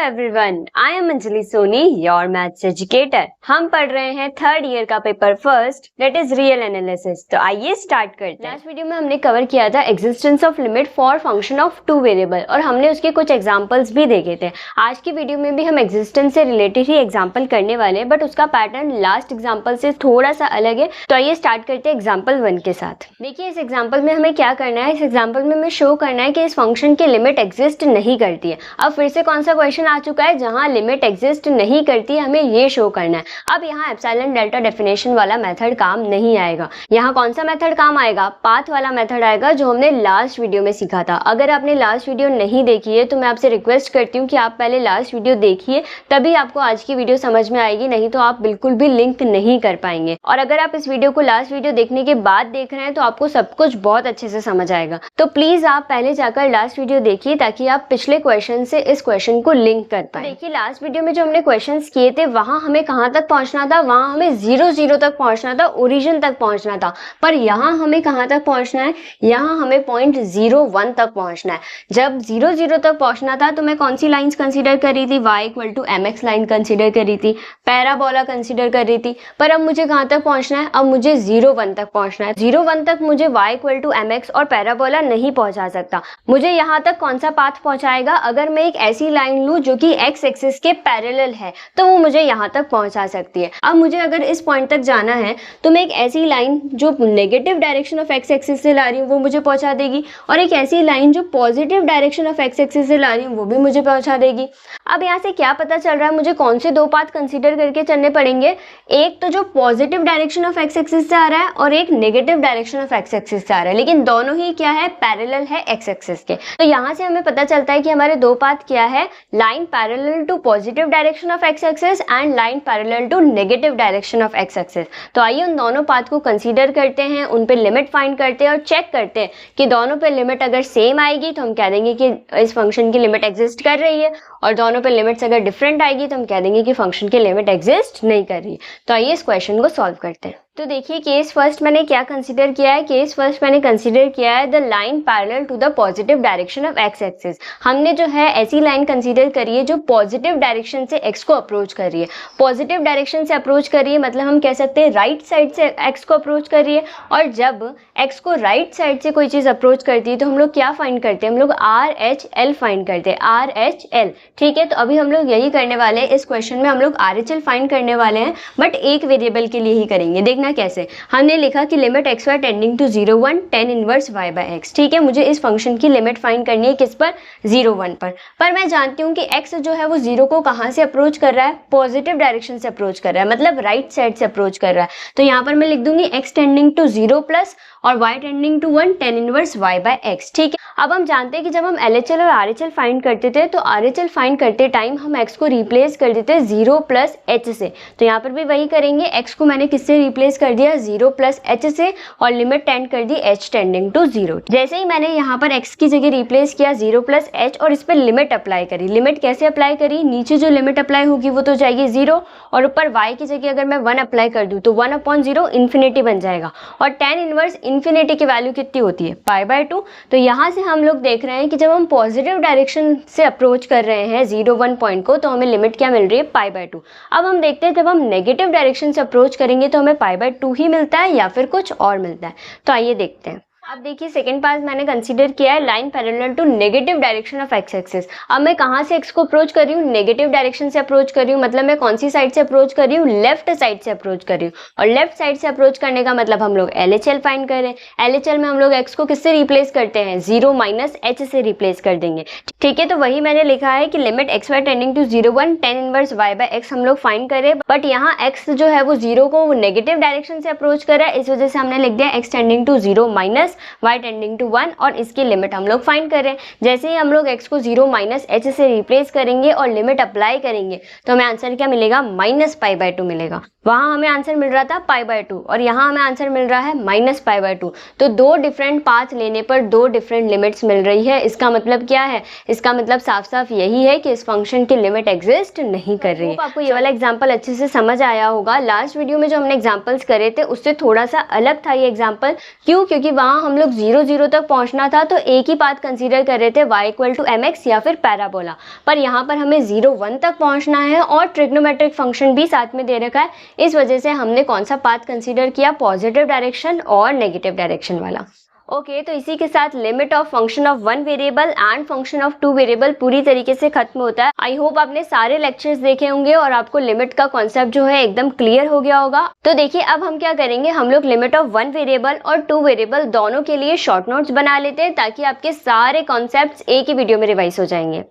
Everyone, I am Anjali Soni, your maths educator. हम पढ़ रहे हैं थर्ड ईयर का paper first, that is real analysis. तो आइए स्टार्ट करते हैं। लास्ट वीडियो में हमने कवर किया था existence of limit for function of two variable और हमने उसके कुछ एग्जांपल्स भी देखे थे। आज की वीडियो में भी हम एग्जिस्टेंस से रिलेटेड ही एग्जाम्पल करने वाले हैं, बट उसका पैटर्न लास्ट एग्जाम्पल से थोड़ा सा अलग है। तो आइए स्टार्ट करते हैं एग्जाम्पल 1 के साथ। देखिए इस एग्जाम्पल में हमें क्या करना है, इस एग्जाम्पल में हमें शो करना है कि इस फंक्शन की लिमिट एग्जिस्ट नहीं करती है। अब फिर से कौन सा क्वेश्चन आ चुका है जहां लिमिट एग्जिस्ट नहीं करती, हमें ये शो करना है। अब यहाँ एप्सिलॉन डेल्टा डेफिनेशन वाला मेथड काम नहीं आएगा। यहाँ कौन सा मेथड काम आएगा? पाथ वाला मेथड आएगा, जो हमने लास्ट वीडियो में सीखा था। अगर आपने लास्ट वीडियो नहीं देखी है तो मैं आपसे रिक्वेस्ट करती हूँ कि आप पहले लास्ट वीडियो देखिए, तभी आपको आज की वीडियो समझ में आएगी, नहीं तो आप बिल्कुल भी लिंक नहीं कर पाएंगे। और अगर आप इस वीडियो को लास्ट वीडियो देखने के बाद देख रहे हैं तो आपको सब कुछ बहुत अच्छे से समझ आएगा। तो प्लीज आप पहले जाकर लास्ट वीडियो देखिए ताकि आप पिछले क्वेश्चन से इस क्वेश्चन को लिंक कर पाए। देखिए लास्ट वीडियो में जो हमने क्वेश्चंस किए थे वहां हमें कहां तक पहुंचना था? वहां हमें 0 0 तक पहुंचना था, ओरिजिन तक पहुंचना था। पर यहाँ हमें कहां तक पहुंचना है? यहाँ हमें पॉइंट 01 तक पहुंचना है। जब 0 0 तक पहुंचना था तो मैं कौन सी लाइंस कंसीडर कर रही थी? y mx लाइन कंसीडर कर रही थी, पैराबोला कंसीडर कर रही थी। पर अब मुझे कहां तक पहुंचना है? अब मुझे 01 तक पहुंचना है। 01 तक मुझे y mx और पैराबोला नहीं पहुंचा सकता। मुझे यहाँ तक कौन सा पाथ पहुंचाएगा? अगर मैं एक ऐसी लाइन लूं जो कि x एक्सिस के पैरेलल है तो वो मुझे यहाँ तक पहुंचा सकती है। अब मुझे अगर इस पॉइंट तक जाना है तो मैं एक ऐसी लाइन जो negative direction of x axis से ला रही हूँ वो मुझे पहुंचा देगी, और एक ऐसी लाइन जो positive direction of x axis से ला रही हूँ वो भी मुझे पहुंचा देगी। अब यहाँ से क्या पता चल रहा है, मुझे कौन से दो पाथ कंसीडर करके चलने पड़ेंगे? एक तो जो positive direction of x axis से आ रहा है और एक negative direction of x axis से आ रहा है, लेकिन दोनों ही क्या है? पैरेलल है x एक्सिस के। तो यहाँ से हमें पता चलता है कि हमारे दो पाथ क्या है? Line parallel to positive direction of x axis and line parallel to negative direction of x axis. तो आइए उन दोनों पाथ को कंसीडर करते हैं, उन पे लिमिट फाइंड करते हैं और चेक करते हैं कि दोनों पे लिमिट अगर सेम आएगी तो हम कह देंगे कि इस फंक्शन की लिमिट एग्जिस्ट कर रही है, और दोनों पे लिमिट्स अगर डिफरेंट आएगी तो हम कह देंगे कि फंक्शन की लिमिट एग्जिस्ट नहीं कर रही है। तो आइए इस क्वेश्चन को सॉल्व करते हैं। तो देखिए केस फर्स्ट मैंने क्या कंसीडर किया है? केस फर्स्ट मैंने कंसीडर किया है the line parallel to the positive direction of x axis. हमने जो है ऐसी लाइन कंसीडर करी है जो पॉजिटिव डायरेक्शन से x को अप्रोच कर रही है। पॉजिटिव डायरेक्शन से अप्रोच कर रही है मतलब हम कह सकते हैं राइट साइड से x को अप्रोच कर रही है, और जब x को राइट साइड से कोई चीज़ अप्रोच करती है तो हम लोग क्या फाइंड करते हैं? हम लोग RHL फाइंड करते हैं, RHL। ठीक है, तो अभी हम लोग यही करने वाले हैं। इस क्वेश्चन में हम लोग RHL फाइंड करने वाले हैं, बट एक वेरिएबल के लिए ही करेंगे। देखना कैसे? हमने लिखा कि limit x y tending to 0 1 tan inverse y by x. ठीक है, मुझे इस फंक्शन की लिमिट फाइंड करनी है किस पर? 0 1 पर मैं जानती हूँ कि x जो है वो 0 को कहाँ से अप्रोच कर रहा है? पॉजिटिव डायरेक्शन से अप्रोच कर रहा है, मतलब राइट साइड से अप्रोच कर रहा है। तो यहाँ पर मैं लिख दूंगी x टेंडिंग टू 0 प्लस और y tending to 1 tan inverse y by x. ठीक है, अब हम जानते हैं कि जब हम LHL और RHL फाइंड करते थे तो RHL फाइंड करते टाइम हम x को रिप्लेस कर देते 0 प्लस h से। तो यहाँ पर भी वही करेंगे, x को मैंने किससे रिप्लेस कर दिया? 0 प्लस h से, और लिमिट टेंड कर दी h टेंडिंग टू 0। जैसे ही मैंने यहाँ पर x की जगह रिप्लेस किया 0 प्लस h और इस पर लिमिट अप्लाई करी। लिमिट कैसे अप्लाई करी? नीचे जो लिमिट अप्लाई होगी वो तो जाएगी 0, और ऊपर y की जगह अगर मैं 1 अप्लाई कर दूँ तो 1/0 इन्फिनिटी बन जाएगा। और tan इनवर्स इन्फिनिटी की वैल्यू कितनी होती है? π/2। तो यहाँ से हम लोग देख रहे हैं कि जब हम पॉजिटिव डायरेक्शन से अप्रोच कर रहे हैं 0 1 पॉइंट को तो हमें लिमिट क्या मिल रही है? π/2। अब हम देखते हैं जब हम नेगेटिव डायरेक्शन से अप्रोच करेंगे तो हमें π/2 ही मिलता है या फिर कुछ और मिलता है। तो आइए देखते हैं। अब देखिए सेकंड पार्ट मैंने कंसीडर किया है line parallel to negative direction of x axis. अब मैं कहाँ से x को अप्रोच कर रही हूँ? नेगेटिव डायरेक्शन से अप्रोच कर रही हूँ, मतलब मैं कौन सी साइड से अप्रोच कर रही हूँ? लेफ्ट साइड से अप्रोच कर रही हूँ। और लेफ्ट साइड से अप्रोच करने का मतलब हम लोग LHL फाइंड कर रहे हैं। LHL में हम लोग x को किससे रिप्लेस करते हैं? 0 माइनस h से रिप्लेस कर देंगे। ठीक है, तो वही मैंने लिखा है कि limit x y tending to 0 1 tan inverse y by x हम लोग फाइंड कर रहे हैं, बट यहाँ x जो है वो 0 को नेगेटिव डायरेक्शन से अप्रोच कर रहा है, इस वजह से हमने लिख दिया x tending to 0 minus y tending to 1, और इसकी लिमिट हम लोग फाइंड कर रहे हैं। जैसे ही हम लोग x को 0 माइनस h से रिप्लेस करेंगे और लिमिट अप्लाई करेंगे तो हमें आंसर क्या मिलेगा? माइनस π/2 मिलेगा। वहाँ हमें आंसर मिल रहा था π/2 और यहाँ हमें आंसर मिल रहा है माइनस π/2। तो दो डिफरेंट पाथ लेने पर दो डिफरेंट लिमिट्स मिल रही है। इसका मतलब क्या है? इसका मतलब साफ साफ यही है कि इस फंक्शन की लिमिट एग्जिस्ट नहीं कर रही है। आपको ये वाला एग्जाम्पल अच्छे से समझ आया होगा। लास्ट वीडियो में जो हमने एग्जाम्पल्स करे थे उससे थोड़ा सा अलग था ये एग्जाम्पल। क्यों? क्योंकि वहाँ हम लोग 0 0 तक पहुंचना था तो एक ही पाथ कंसीडर कर रहे थे y इक्वल टू mx या फिर पैराबोला, पर यहाँ पर हमें 0 1 तक पहुंचना है और ट्रिग्नोमेट्रिक फंक्शन भी साथ में दे रखा है। इस वजह से हमने कौन सा पाथ कंसीडर किया, पॉजिटिव डायरेक्शन और नेगेटिव डायरेक्शन वाला। ओके तो इसी के साथ limit of function of one variable and function of two variable पूरी तरीके से खत्म होता है। आई होप आपने सारे लेक्चर्स देखे होंगे और आपको लिमिट का कॉन्सेप्ट जो है एकदम क्लियर हो गया होगा। तो देखिए अब हम क्या करेंगे, हम लोग लिमिट ऑफ वन वेरिएबल और टू वेरिएबल दोनों के लिए शॉर्ट नोट्स बना लेते हैं ताकि आपके सारे कॉन्सेप्ट्स एक ही वीडियो में रिवाइज हो जाएंगे।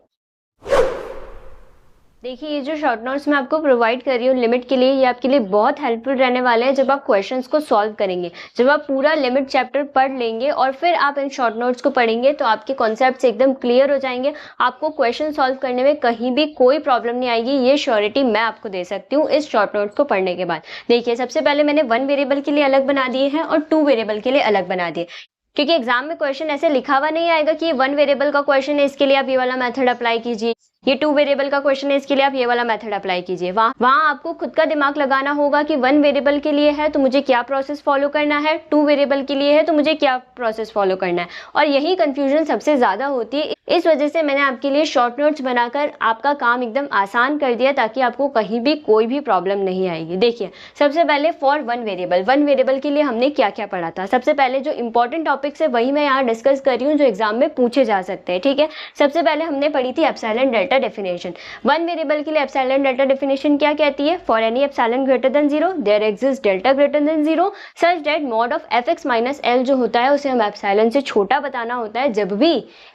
देखिए ये जो शॉर्ट नोट्स मैं आपको प्रोवाइड कर रही हूँ लिमिट के लिए, ये आपके लिए बहुत हेल्पफुल रहने वाले हैं जब आप क्वेश्चंस को सॉल्व करेंगे। जब आप पूरा लिमिट चैप्टर पढ़ लेंगे और फिर आप इन शॉर्ट नोट्स को पढ़ेंगे तो आपके कॉन्सेप्ट्स एकदम क्लियर हो जाएंगे। आपको क्वेश्चन सॉल्व करने में कहीं भी कोई प्रॉब्लम नहीं आएगी, ये श्योरिटी मैं आपको दे सकती हूँ इस शॉर्ट नोट्स को पढ़ने के बाद। देखिए सबसे पहले मैंने वन वेरिएबल के लिए अलग बना दिए हैं और टू वेरिएबल के लिए अलग बना दिए, क्योंकि एग्जाम में क्वेश्चन ऐसे लिखा हुआ नहीं आएगा कि वन वेरिएबल का क्वेश्चन है इसके लिए आप ये वाला मेथड अप्लाई कीजिए, ये टू वेरिएबल का क्वेश्चन है इसके लिए आप ये वाला मेथड अप्लाई कीजिए। वहाँ आपको खुद का दिमाग लगाना होगा कि वन वेरिएबल के लिए है तो मुझे क्या प्रोसेस फॉलो करना है, टू वेरिएबल के लिए है तो मुझे क्या प्रोसेस फॉलो करना है, और यही कंफ्यूजन सबसे ज्यादा होती है। इस वजह से मैंने आपके लिए शॉर्ट नोट्स बनाकर आपका काम एकदम आसान कर दिया ताकि आपको कहीं भी कोई भी प्रॉब्लम नहीं आएगी। देखिए सबसे पहले फॉर वन वेरिएबल के लिए हमने क्या क्या पढ़ा था। सबसे पहले जो इंपॉर्टेंट टॉपिक्स है वही मैं यहाँ डिस्कस कर रही हूँ जो एग्जाम में पूछे जा सकते हैं, ठीक है। सबसे पहले हमने पढ़ी थी epsilon delta definition. One variable के लिए एप्सिलॉन डेल्टा डेफिनेशन क्या कहती है, for any epsilon greater than 0 there exist delta greater than 0 such that mod of fx minus L जो होता है उसे हम एप्सिलॉन से छोटा बताना होता है जब भी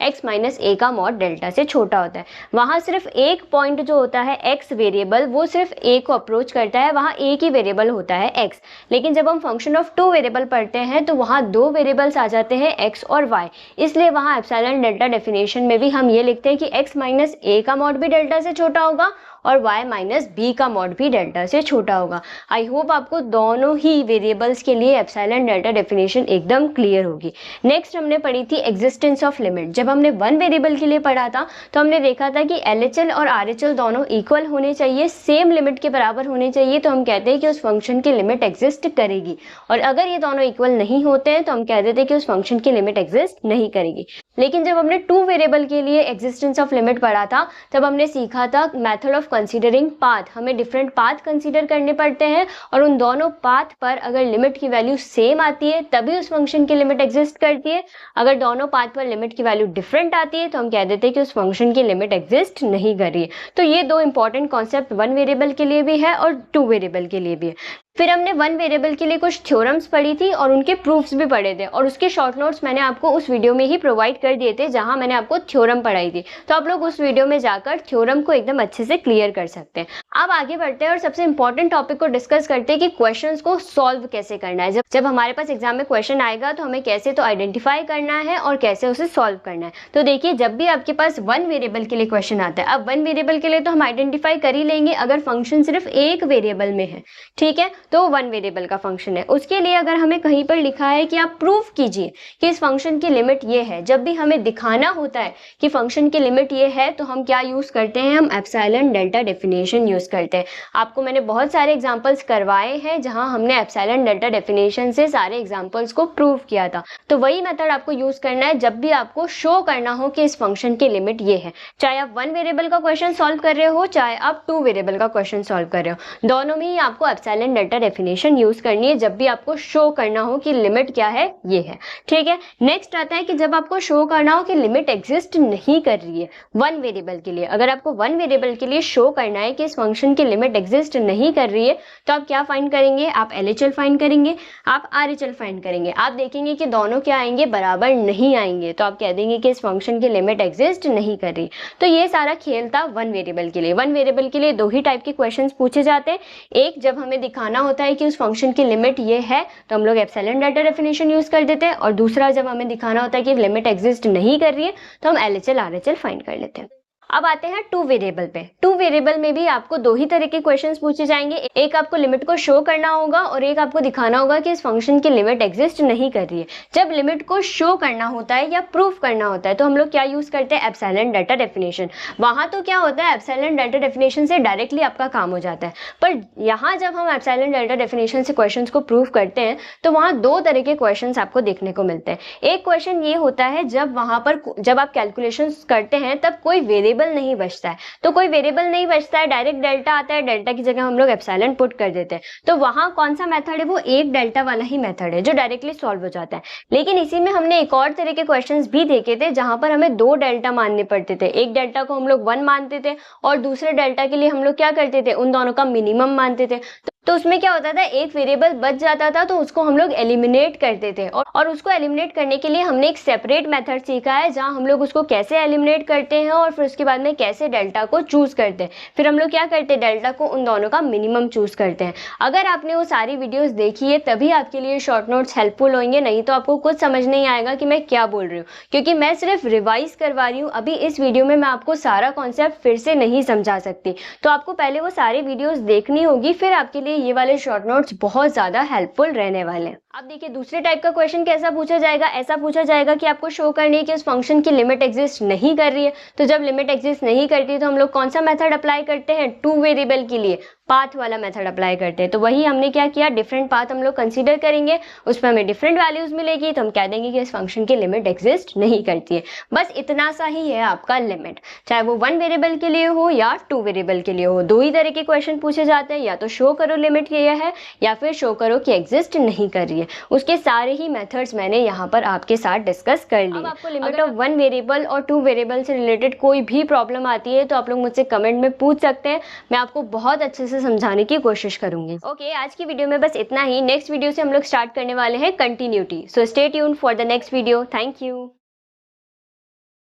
x माइनस ए का मॉड डेल्टा से छोटा होता है। वहां सिर्फ एक पॉइंट जो होता है x वेरिएबल वो सिर्फ a को अप्रोच करता है, वहां एक ही वेरिएबल होता है x। लेकिन जब हम फंक्शन ऑफ टू वेरिएबल पढ़ते हैं तो वहां दो वेरिएबल्स आ जाते हैं x और y, इसलिए वहां एप्सिलॉन डेल्टा डेफिनेशन में भी हम ये लिखते हैं कि x माइनस ए का मॉड भी डेल्टा से छोटा होगा और y माइनस बी का मॉड भी डेल्टा से छोटा होगा। आई होप आपको दोनों ही वेरिएबल्स के लिए एप्सिलॉन डेल्टा डेफिनेशन एकदम क्लियर होगी। नेक्स्ट हमने पढ़ी थी एग्जिस्टेंस ऑफ लिमिट। जब हमने वन वेरिएबल के लिए पढ़ा था तो हमने देखा था कि LHL और RHL दोनों इक्वल होने चाहिए, सेम लिमिट के बराबर होने चाहिए, तो हम कहते हैं कि उस फंक्शन की लिमिट एग्जिस्ट करेगी। और अगर ये दोनों इक्वल नहीं होते हैं तो हम कह देते हैं कि उस फंक्शन की लिमिट एग्जिस्ट नहीं करेगी। लेकिन जब हमने टू वेरिएबल के लिए एग्जिस्टेंस ऑफ लिमिट पढ़ा था तब हमने सीखा था मेथड ऑफ कंसीडरिंग पाथ। हमें डिफरेंट पाथ कंसीडर करने पड़ते हैं और उन दोनों पाथ पर अगर लिमिट की वैल्यू सेम आती है तभी उस फंक्शन की लिमिट एग्जिस्ट करती है। अगर दोनों पाथ पर लिमिट की वैल्यू डिफरेंट आती है तो हम कह देते हैं कि उस फंक्शन की लिमिट एग्जिस्ट नहीं कर रही है। तो ये दो इंपॉर्टेंट कॉन्सेप्ट वन वेरिएबल के लिए भी है और टू वेरिएबल के लिए भी है। फिर हमने वन वेरिएबल के लिए कुछ थ्योरम्स पढ़ी थी और उनके प्रूफ्स भी पढ़े थे और उसके शॉर्ट नोट्स मैंने आपको उस वीडियो में ही प्रोवाइड कर दिए थे जहां मैंने आपको थ्योरम पढ़ाई थी। तो आप लोग उस वीडियो में जाकर थ्योरम को एकदम अच्छे से क्लियर कर सकते हैं। अब आगे बढ़ते हैं और सबसे इंपॉर्टेंट टॉपिक को डिस्कस करते हैं कि क्वेश्चंस को सॉल्व कैसे करना है। जब हमारे पास एग्जाम में क्वेश्चन आएगा तो हमें कैसे तो आइडेंटिफाई करना है और कैसे उसे सॉल्व करना है। तो देखिए जब भी आपके पास वन वेरिएबल के लिए क्वेश्चन आता है, अब वन वेरिएबल के लिए तो हम आइडेंटिफाई कर ही लेंगे अगर फंक्शन सिर्फ एक वेरिएबल में है, ठीक है, तो वन वेरिएबल का फंक्शन है। उसके लिए अगर हमें कहीं पर लिखा है कि आप प्रूफ कीजिए कि इस फंक्शन की लिमिट ये है, जब भी हमें दिखाना होता है कि फंक्शन की लिमिट ये है तो हम क्या यूज करते हैं, हम एप्सिलॉन डेल्टा डेफिनेशन यूज करते हैं। आपको मैंने बहुत सारे एग्जांपल्स करवाए हैं जहां हमने एप्सिलॉन डेल्टा डेफिनेशन से सारे एग्जांपल्स को प्रूव किया था। तो वही मेथड आपको यूज करना है जब भी आपको शो करना हो कि इस फंक्शन की लिमिट ये है। चाहे आप वन वेरिएबल का क्वेश्चन सॉल्व कर रहे हो चाहे आप टू वेरिएबल का क्वेश्चन सॉल्व कर रहे हो, दोनों में ही आपको एप्सिलॉन डेल्टा डेफिनेशन यूज करनी है जब भी आपको शो करना हो कि लिमिट क्या है, ये है, ठीक है। नेक्स्ट आता है कि जब आपको शो करना हो कि लिमिट एग्जिस्ट नहीं कर रही है वन वेरिएबल के लिए, अगर आपको वन वेरिएबल के लिए शो करना है कि इस फंक्शन की लिमिट एग्जिस्ट नहीं कर रही है तो आप क्या फाइंड करेंगे, आप LHL फाइंड करेंगे, आप RHL फाइंड करेंगे। आप देखेंगे कि दोनों क्या आएंगे, बराबर नहीं आएंगे, तो आप कह देंगे कि इस फंक्शन की लिमिट एग्जिस्ट नहीं कर रही। तो ये सारा खेल था वन वेरिएबल के लिए। वन वेरिएबल के लिए दो ही टाइप के क्वेश्चंस पूछे जाते हैं, एक जब हमें दिखाना होता है कि उस फंक्शन की लिमिट ये है तो हम लोग एप्सिलॉन डेल्टा डेफिनेशन यूज कर देते हैं, और दूसरा जब हमें दिखाना होता है कि लिमिट एग्जिस्ट नहीं कर रही है तो हम LHL RHL फाइंड कर लेते हैं। अब आते हैं टू वेरिएबल पे। टू वेरिएबल में भी आपको दो ही तरह के क्वेश्चंस पूछे जाएंगे, एक आपको लिमिट को शो करना होगा और एक आपको दिखाना होगा कि इस फंक्शन की लिमिट एग्जिस्ट नहीं कर रही है। जब लिमिट को शो करना होता है या प्रूफ करना होता है तो हम लोग क्या यूज करते हैं, एप्सिलॉन डेल्टा डेफिनेशन। वहां तो क्या होता है, एप्सिलॉन डेल्टा डेफिनेशन से डायरेक्टली आपका काम हो जाता है, पर यहाँ जब हम एप्सिलॉन डेल्टा डेफिनेशन से क्वेश्चंस को प्रूव करते हैं तो वहां दो तरह के क्वेश्चंस आपको देखने को मिलते हैं। एक क्वेश्चन ये होता है जब वहां पर जब आप कैलकुलेशंस करते हैं तब कोई वेरिएबल नहीं बचता है, तो कोई वेरिएबल नहीं बचता है, डायरेक्ट डेल्टा आता है, डेल्टा की जगह हम लोग एप्सिलॉन पुट कर देते हैं। तो वहां कौन सा मेथड है, वो एक डेल्टा वाला ही मेथड है जो डायरेक्टली सॉल्व हो जाता है। लेकिन इसी में हमने एक और तरह के क्वेश्चंस भी देखे थे जहां पर हमें दो डेल्टा मानने पड़ते थे। एक डेल्टा को हम लोग 1 मानते थे और दूसरे डेल्टा के लिए हम लोग क्या करते थे, उन दोनों का मिनिमम मानते थे। तो उसमें क्या होता था, एक वेरिएबल बच जाता था तो उसको हम लोग एलिमिनेट करते थे और उसको एलिमिनेट करने के लिए हमने एक सेपरेट मेथड सीखा है जहां हम लोग उसको कैसे एलिमिनेट करते हैं और फिर उसके बाद में कैसे डेल्टा को चूज करते हैं। फिर हम लोग क्या करते हैं, डेल्टा को उन दोनों का मिनिमम चूज करते हैं। अगर आपने वो सारी वीडियोस देखी है तभी आपके लिए शॉर्ट नोट्स हेल्पफुल होंगे, नहीं तो आपको कुछ समझ नहीं आएगा कि मैं क्या बोल रही हूँ, क्योंकि मैं सिर्फ रिवाइज करवा रही हूँ। अभी इस वीडियो में मैं आपको सारा कॉन्सेप्ट फिर से नहीं समझा सकती, तो आपको पहले वो सारी वीडियोस देखनी होगी, फिर आपके लिए ये वाले शॉर्ट नोट्स बहुत ज्यादा हेल्पफुल रहने वाले हैं। अब देखिए दूसरे टाइप का क्वेश्चन कैसा पूछा जाएगा, ऐसा पूछा जाएगा कि आपको शो करनी है कि उस फंक्शन की लिमिट एग्जिस्ट नहीं कर रही है। तो जब लिमिट एग्जिस्ट नहीं करती तो हम लोग कौन सा मेथड अप्लाई करते हैं, टू वेरिएबल के लिए पाथ वाला मेथड अप्लाई करते हैं। तो वही हमने क्या किया, डिफरेंट पाथ हम लोग कंसीडर करेंगे, उसमें हमें डिफरेंट वैल्यूज मिलेगी तो हम कह देंगे कि इस फंक्शन की लिमिट एग्जिस्ट नहीं करती है। बस इतना सा ही है आपका लिमिट, चाहे वो 1 वेरिएबल के लिए हो या 2 वेरिएबल के लिए हो। दो ही तरह के क्वेश्चन पूछे जाते हैं, या तो शो करो लिमिट ये है या फिर शो करो कि एग्जिस्ट नहीं कर रही है। उसके सारे ही मेथड्स मैंने यहाँ पर आपके साथ डिस्कस कर लिए। अब आपको लिमिट ऑफ 1 वेरिएबल और 2 वेरिएबल से रिलेटेड कोई भी प्रॉब्लम आती है तो आप लोग मुझसे कमेंट में पूछ सकते हैं, मैं आपको बहुत अच्छे से समझाने की कोशिश करूंगी। ओके, आज की वीडियो में बस इतना ही। नेक्स्ट वीडियो से हम लोग स्टार्ट करने वाले हैं continuity, so stay tuned for the next video. Thank you.